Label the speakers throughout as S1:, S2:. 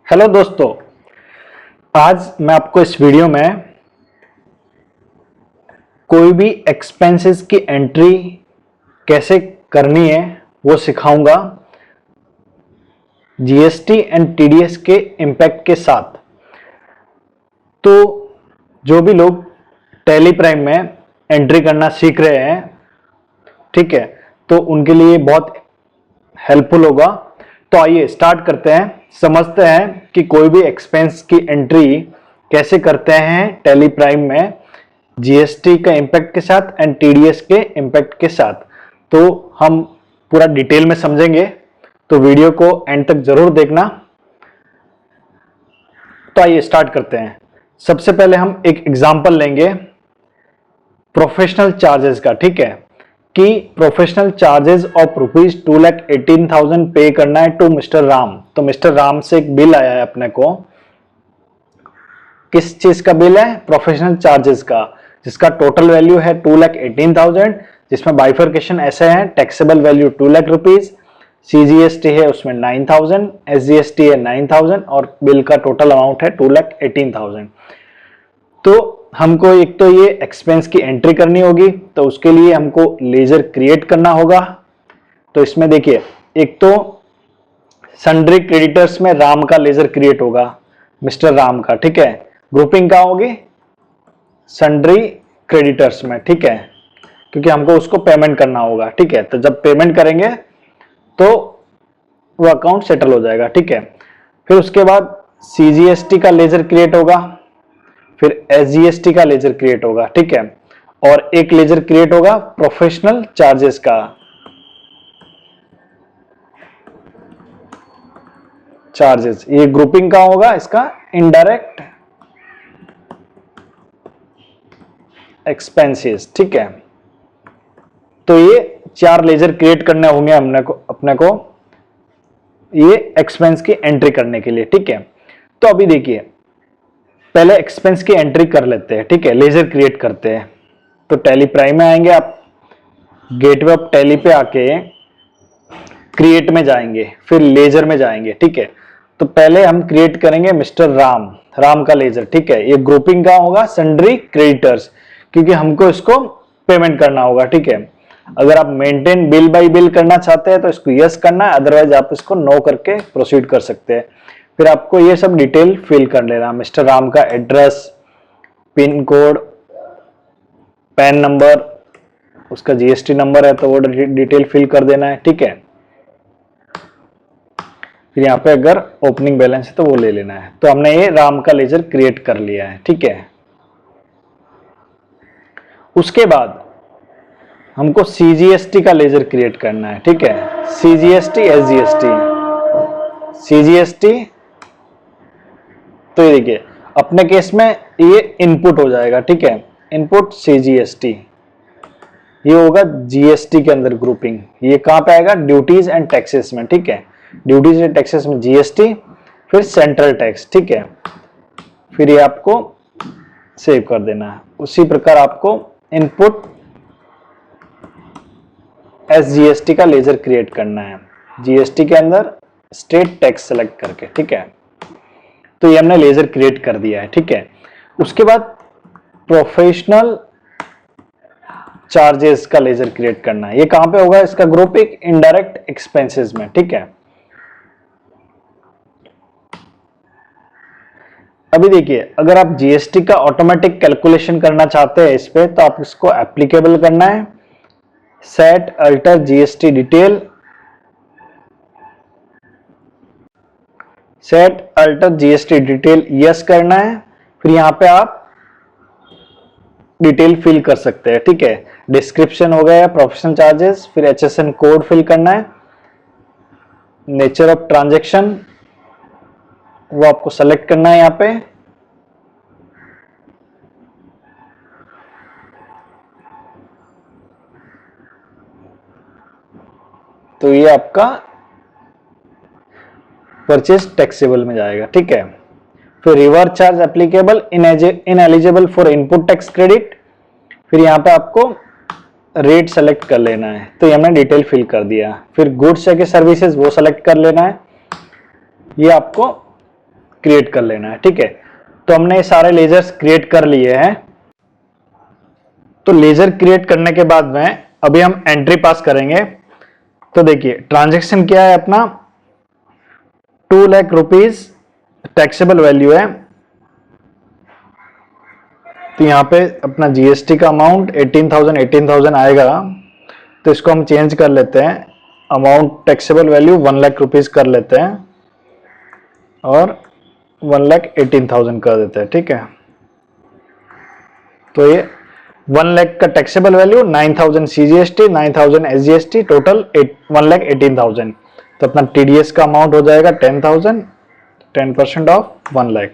S1: Hello दोस्तों, आज मैं आपको इस वीडियो में कोई भी एक्सपेंसेस की एंट्री कैसे करनी है वो सिखाऊंगा जीएसटी एंड टीडीएस के इम्पैक्ट के साथ। तो जो भी लोग टैली प्राइम में एंट्री करना सीख रहे हैं, ठीक है, तो उनके लिए बहुत हेल्पफुल होगा। तो आइए स्टार्ट करते हैं, समझते हैं कि कोई भी एक्सपेंस की एंट्री कैसे करते हैं टैली प्राइम में जीएसटी का इम्पैक्ट के साथ एंड टीडीएस के इम्पैक्ट के साथ। तो हम पूरा डिटेल में समझेंगे, तो वीडियो को एंड तक जरूर देखना। तो आइए स्टार्ट करते हैं। सबसे पहले हम एक एग्जांपल लेंगे प्रोफेशनल चार्जेस का, ठीक है, कि प्रोफेशनल चार्जेस ऑफ ₹2,18,000 पे करना है टू मिस्टर राम। तो मिस्टर राम से एक बिल आया है अपने को। किस चीज का बिल है? प्रोफेशनल चार्जेस का, जिसका टोटल वैल्यू है 2,18,000, जिसमें बाइफर्केशन ऐसे है, taxable value 2 lakh rupees, CGST है उसमें 9,000, एसजीएसटी है 9,000 और बिल का टोटल अमाउंट है 2,18,000। तो हमको एक तो ये एक्सपेंस की एंट्री करनी होगी, तो उसके लिए हमको लेजर क्रिएट करना होगा। तो इसमें देखिए, एक तो सन्ड्री क्रेडिटर्स में राम का लेजर क्रिएट होगा, मिस्टर राम का, ठीक है। ग्रुपिंग कहाँ होगी? सन्ड्री क्रेडिटर्स में, ठीक है, क्योंकि हमको उसको पेमेंट करना होगा, ठीक है। तो जब पेमेंट करेंगे तो वो अकाउंट सेटल हो जाएगा, ठीक है। फिर उसके बाद सीजीएसटी का लेजर क्रिएट होगा, फिर एसजीएसटी का लेजर क्रिएट होगा, ठीक है, और एक लेजर क्रिएट होगा प्रोफेशनल चार्जेस का। चार्जेस, ये ग्रुपिंग का होगा, इसका इनडायरेक्ट एक्सपेंसेस, ठीक है। तो ये 4 लेजर क्रिएट करने होंगे अपने को ये एक्सपेंस की एंट्री करने के लिए, ठीक है। तो अभी देखिए, पहले एक्सपेंस की एंट्री कर लेते हैं, ठीक है, लेजर क्रिएट करते हैं। तो टैली प्राइम में आएंगे, आप गेटवे ऑफ टैली पे आके क्रिएट में जाएंगे, फिर लेजर में जाएंगे, ठीक है। तो पहले हम क्रिएट करेंगे मिस्टर राम का लेजर, ठीक है। ये ग्रुपिंग का होगा सन्ड्री क्रेडिटर्स, क्योंकि हमको इसको पेमेंट करना होगा, ठीक है। अगर आप मेंटेन बिल बाय बिल करना चाहते हैं तो इसको यस करना है, अदरवाइज आप इसको नो करके प्रोसीड कर सकते हैं। फिर आपको ये सब डिटेल फिल कर लेना, मिस्टर राम का address, pin code, pan number, उसका जीएसटी नंबर है तो वो डिटेल फिल कर देना है, ठीक है। फिर यहाँ पे अगर ओपनिंग बैलेंस है तो वो ले लेना है। तो हमने ये राम का लेजर क्रिएट कर लिया है, ठीक है। उसके बाद हमको सीजीएसटी का लेजर क्रिएट करना है, ठीक है। सीजीएसटी, एसजीएसटी, सीजीएसटी, तो ये देखिए अपने केस में ये इनपुट हो जाएगा, ठीक है। इनपुट सीजीएसटी, ये होगा जीएसटी के अंदर ग्रुपिंग। ये कहां पे आएगा? ड्यूटीज एंड टैक्सेस में, ठीक है। ड्यूटीज एंड टैक्सेस में जीएसटी, फिर सेंट्रल टैक्स, ठीक है। फिर ये आपको सेव कर देना है। उसी प्रकार आपको इनपुट एसजीएसटी का लेजर क्रिएट करना है, जीएसटी के अंदर स्टेट टैक्स सेलेक्ट करके, ठीक है। तो ये हमने लेजर क्रिएट कर दिया है, ठीक है। उसके बाद प्रोफेशनल चार्जेस का लेजर क्रिएट करना है। ये कहां पे होगा? इसका ग्रुप एक इनडायरेक्ट एक्सपेंसेस में, ठीक है। अभी देखिए, अगर आप जीएसटी का ऑटोमेटिक कैलकुलेशन करना चाहते हैं इस पे, तो आप इसको एप्लीकेबल करना है, set alter GST detail, set alter GST detail yes करना है। फिर यहां पे आप डिटेल फिल कर सकते हैं, ठीक है। डिस्क्रिप्शन हो गया, प्रोफेशनल चार्जेस, फिर एचएसएन कोड फिल करना है, नेचर ऑफ ट्रांजैक्शन वो आपको सेलेक्ट करना है यहां पे। तो ये आपका परचेज टैक्सेबल में जाएगा, ठीक है। फिर reverse charge applicable in eligible for input tax credit. फिर यहाँ पे आपको रेट सेलेक्ट कर लेना है, तो ये हमने डिटेल फिल कर दिया। फिर गुड्स या सर्विसेज वो सेलेक्ट कर लेना है। ये आपको क्रिएट कर लेना है। ठीक है, तो हमने ये सारे लेजर्स क्रिएट कर लिए हैं। तो लेजर क्रिएट करने के बाद में अभी हम एंट्री पास करेंगे। तो देखिए ट्रांजैक्शन क्या है अपना, 2 लाख रुपीज टैक्सेबल वैल्यू है। तो यहाँ पे अपना जीएसटी का अमाउंट 18,000 आएगा। तो इसको हम चेंज कर लेते हैं, amount taxable value 1 lakh rupees कर लेते हैं और 1,18,000 कर देते हैं। ठीक है, तो ये 1 लाख का taxable value, 9,000 CGST, 9,000 SGST, total 1,18,000। तो अपना टीडीएस का अमाउंट हो जाएगा 10,000, 10% ऑफ 1 लाख।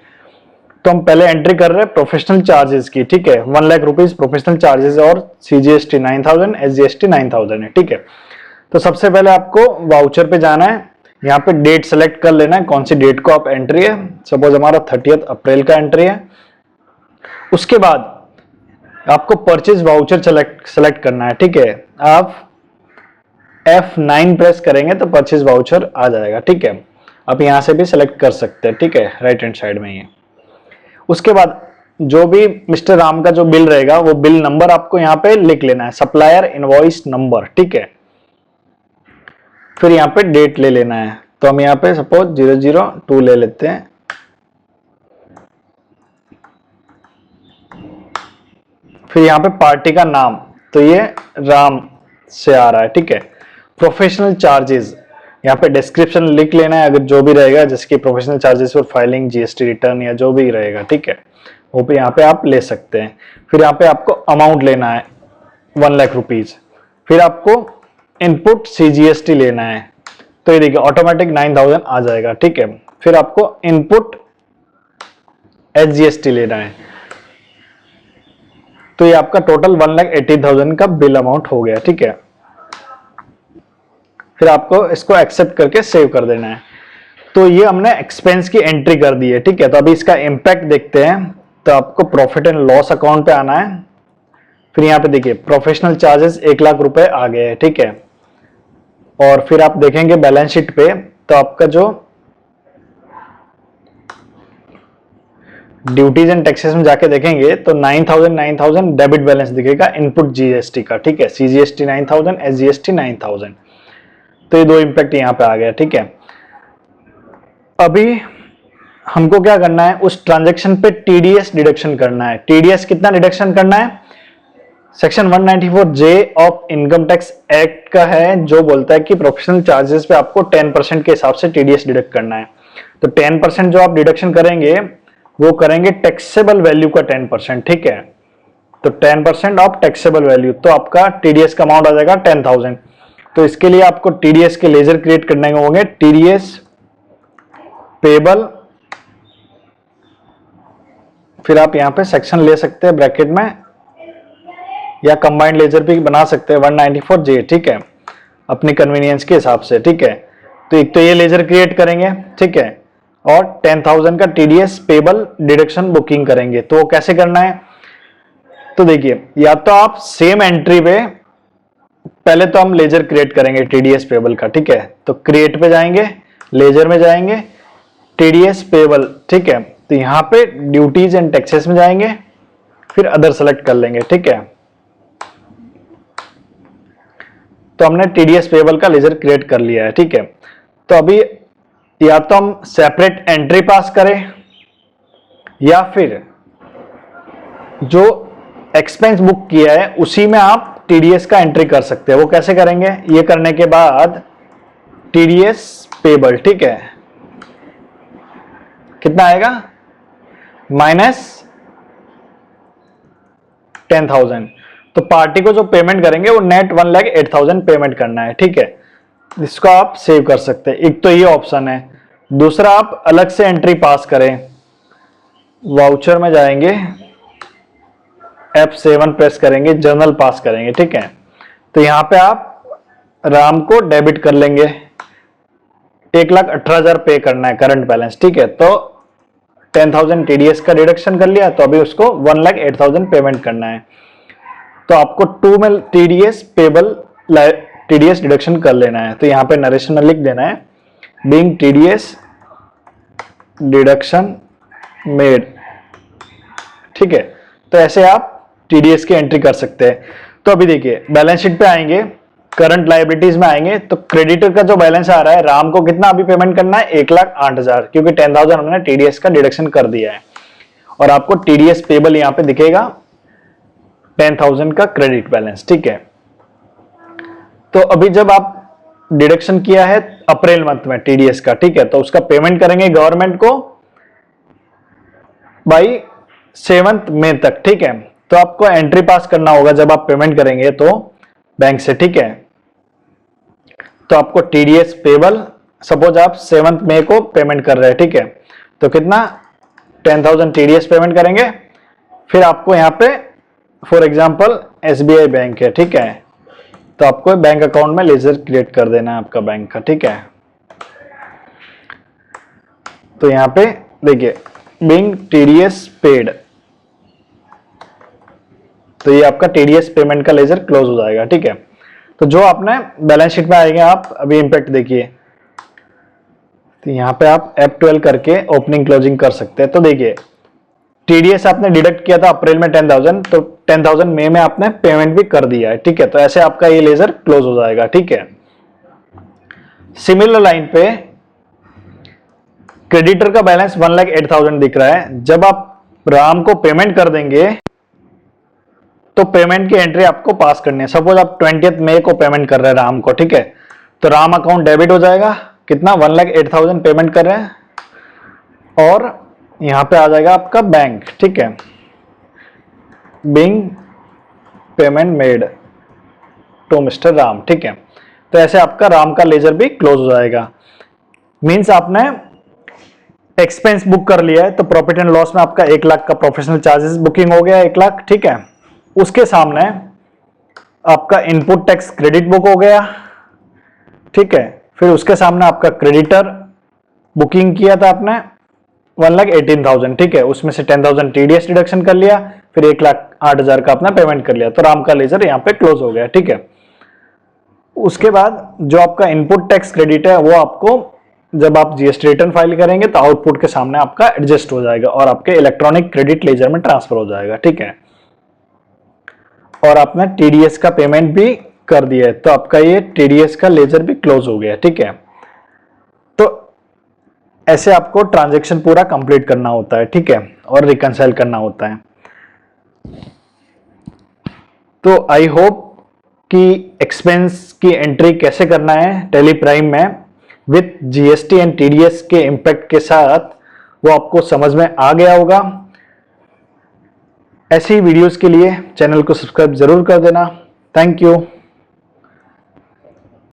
S1: तो हम पहले एंट्री कर रहे हैं प्रोफेशनल चार्जेस की। ठीक है, 1 लाख रुपीज प्रोफेशनल चार्जेस और सीजीएसटी 9,000, एसजीएसटी 9,000 है। ठीक है, तो सबसे पहले आपको वाउचर पे जाना है। यहाँ पे डेट सेलेक्ट कर लेना है, कौन सी डेट को आप एंट्री है। सपोज हमारा 30 अप्रैल का एंट्री है। उसके बाद आपको परचेज वाउचर सेलेक्ट करना है। ठीक है, आप F9 प्रेस करेंगे तो परचेज वाउचर आ जाएगा। ठीक है, आप यहां से भी सेलेक्ट कर सकते हैं। ठीक है, राइट हैंड साइड में ही है। उसके बाद जो भी मिस्टर राम का जो बिल रहेगा वो बिल नंबर आपको यहाँ पे लिख लेना है, सप्लायर इनवॉइस नंबर। ठीक है, फिर यहाँ पे डेट ले लेना है। तो हम यहाँ पे सपोज 002 ले लेते हैं। फिर यहाँ पे पार्टी का नाम, तो ये राम से आ रहा है। ठीक है, प्रोफेशनल चार्जेस, यहाँ पे डिस्क्रिप्शन लिख लेना है अगर जो भी रहेगा, जिसकी professional charges for filing GST return या जो भी रहेगा। ठीक है, वो भी यहाँ पे आप ले सकते हैं। फिर यहाँ पे आपको अमाउंट लेना है 1 लाख रुपीज। फिर आपको इनपुट सीजीएसटी लेना है। तो ये देखिए ऑटोमेटिक 9,000 आ जाएगा। ठीक है, फिर आपको इनपुट एसजीएसटी लेना है। तो ये आपका टोटल 1,80,000 का बिल अमाउंट हो गया। ठीक है, फिर आपको इसको एक्सेप्ट करके सेव कर देना है। तो ये हमने एक्सपेंस की एंट्री कर दी है। ठीक है, तो अभी इसका इंपैक्ट देखते हैं। तो आपको प्रॉफिट एंड लॉस अकाउंट पे आना है। फिर यहाँ पे देखिए प्रोफेशनल चार्जेस 1 लाख रुपए आ गए हैं। ठीक है, और फिर आप देखेंगे बैलेंस शीट पे तो आपका जो ड्यूटीज एंड टैक्सेस में जाके देखेंगे तो 9,000 डेबिट बैलेंस दिखेगा इनपुट जीएसटी का। ठीक है, सीजीएसटी 9,000, एसजीएसटी 9,000। तो ये दो इंपैक्ट यहाँ पे आ गया। ठीक है, अभी हमको क्या करना है, उस ट्रांजैक्शन पे टीडीएस डिडक्शन करना है। टीडीएस कितना डिडक्शन करना है, section 194J of income tax act का है, जो बोलता है कि प्रोफेशनल चार्जेस पे आपको 10% के हिसाब से टीडीएस डिडक्ट करना है। तो 10% जो आप डिडक्शन करेंगे वो करेंगे टैक्सेबल वैल्यू का 10%। ठीक है, तो 10% ऑफ टैक्सेबल वैल्यू, तो आपका टीडीएस का अमाउंट आ जाएगा 10,000। तो इसके लिए आपको टीडीएस के लेजर क्रिएट करने होंगे, टीडीएस पेबल। फिर आप यहां पे सेक्शन ले सकते हैं ब्रैकेट में, या कंबाइंड लेजर भी बना सकते हैं 194J। ठीक है, अपनी कन्वीनियंस के हिसाब से। ठीक है, तो एक तो ये लेजर क्रिएट करेंगे। ठीक है, और 10,000 का टीडीएस पेबल डिडक्शन बुकिंग करेंगे। तो वो कैसे करना है, तो देखिए या तो आप सेम एंट्री पे पहले तो हम लेजर क्रिएट करेंगे टीडीएस पेबल का। ठीक है, तो क्रिएट पे जाएंगे, लेजर में जाएंगे, टीडीएस पेबल। ठीक है, तो यहां पे ड्यूटीज एंड टैक्सेस में जाएंगे, फिर अदर सेलेक्ट कर लेंगे। ठीक है, तो हमने टीडीएस पेबल का लेजर क्रिएट कर लिया है। ठीक है, तो अभी या तो हम सेपरेट एंट्री पास करें या फिर जो एक्सपेंस बुक किया है उसी में आप टीडीएस का एंट्री कर सकते हैं। वो कैसे करेंगे, ये करने के बाद टीडीएस पेबल। ठीक है, कितना आएगा, -10,000। तो पार्टी को जो पेमेंट करेंगे वो नेट 1,08,000 पेमेंट करना है। ठीक है, इसको आप सेव कर सकते हैं। एक तो ये ऑप्शन है। दूसरा आप अलग से एंट्री पास करें, वाउचर में जाएंगे, F7 प्रेस करेंगे, जर्नल पास करेंगे। ठीक है, तो यहां पे आप राम को डेबिट कर लेंगे, 1,18,000 पे करना है करंट बैलेंस। ठीक है, तो 10,000 टीडीएस का डिडक्शन कर लिया, तो अभी उसको 1,08,000 पेमेंट करना है। तो आपको 2 में टीडीएस पेबल टीडीएस डिडक्शन कर लेना है। तो यहाँ पे नरेशन में लिख देना है, बीइंग टीडीएस डिडक्शन मेड, ठीक है। तो ऐसे आप टीडीएस की एंट्री कर सकते हैं। तो अभी देखिए बैलेंस शीट पे आएंगे, करंट लायबिलिटीज में आएंगे, तो क्रेडिटर का जो बैलेंस आ रहा है, राम को कितना अभी पेमेंट करना है, 1,08,000, क्योंकि 10,000 हमने टीडीएस का डिडक्शन कर दिया है। और आपको टीडीएस पेबल यहां पे दिखेगा 10,000 का क्रेडिट बैलेंस, ठीक है। तो अभी जब आप डिडक्शन किया है अप्रैल मंथ में टीडीएस का, ठीक है, तो उसका पेमेंट करेंगे गवर्नमेंट को बाई 7 मई तक, ठीक है। तो आपको एंट्री पास करना होगा जब आप पेमेंट करेंगे तो बैंक से, ठीक है। तो आपको टीडीएस पेबल, सपोज आप 7 मई को पेमेंट कर रहे हैं, ठीक है, तो कितना 10,000 टीडीएस पेमेंट करेंगे। फिर आपको यहाँ पे फॉर एग्जांपल एसबीआई बैंक है, ठीक है, तो आपको बैंक अकाउंट में लेजर क्रिएट कर देना है आपका बैंक का, ठीक है। तो यहाँ पे देखिए बिंग टीडीएस पेड, तो ये आपका टीडीएस पेमेंट का लेजर क्लोज हो जाएगा, ठीक है। तो जो आपने बैलेंस शीट में आएंगे आप अभी इंपैक्ट देखिए, तो यहाँ पे आप F12 करके ओपनिंग क्लोजिंग कर सकते हैं। तो देखिए टीडीएस आपने डिडक्ट किया था अप्रैल में 10,000, तो 10,000 मई में आपने पेमेंट भी कर दिया है, ठीक है। तो ऐसे आपका ये लेजर क्लोज हो जाएगा, ठीक है। सिमिलर लाइन पे क्रेडिटर का बैलेंस 1,08,000 दिख रहा है। जब आप राम को पेमेंट कर देंगे तो पेमेंट की एंट्री आपको पास करनी है। सपोज आप 20 मई को पेमेंट कर रहे हैं राम को, ठीक है, तो राम अकाउंट डेबिट हो जाएगा, कितना 1,08,000 पेमेंट कर रहे हैं, और यहां पे आ जाएगा आपका बैंक, ठीक है, being payment made to mister Ram, ठीक है। तो ऐसे आपका राम का लेजर भी क्लोज हो जाएगा। मींस आपने एक्सपेंस बुक कर लिया है, तो प्रॉफिट एंड लॉस में आपका 1 लाख का प्रोफेशनल चार्जेस बुकिंग हो गया 1 लाख, ठीक है। उसके सामने आपका इनपुट टैक्स क्रेडिट बुक हो गया, ठीक है। फिर उसके सामने आपका क्रेडिटर बुकिंग किया था आपने 1,18,000, ठीक है, उसमें से 10,000 टीडीएस डिडक्शन कर लिया, फिर 1,08,000 का अपना पेमेंट कर लिया, तो राम का लेजर यहाँ पे क्लोज हो गया, ठीक है। उसके बाद जो आपका इनपुट टैक्स क्रेडिट है वो आपको जब आप जीएसटी रिटर्न फाइल करेंगे तो आउटपुट के सामने आपका एडजस्ट हो जाएगा और आपके इलेक्ट्रॉनिक क्रेडिट लेजर में ट्रांसफर हो जाएगा, ठीक है। और आपने टीडीएस का पेमेंट भी कर दिया है, तो आपका ये टीडीएस का लेजर भी क्लोज हो गया, ठीक है। तो ऐसे आपको ट्रांजैक्शन पूरा कंप्लीट करना होता है, ठीक है, और रिकंसाइल करना होता है। तो आई होप कि एक्सपेंस की एंट्री कैसे करना है टैली प्राइम में विथ जीएसटी एंड टीडीएस के इंपैक्ट के साथ वो आपको समझ में आ गया होगा। ऐसी वीडियोस के लिए चैनल को सब्सक्राइब जरूर कर देना। Thank you.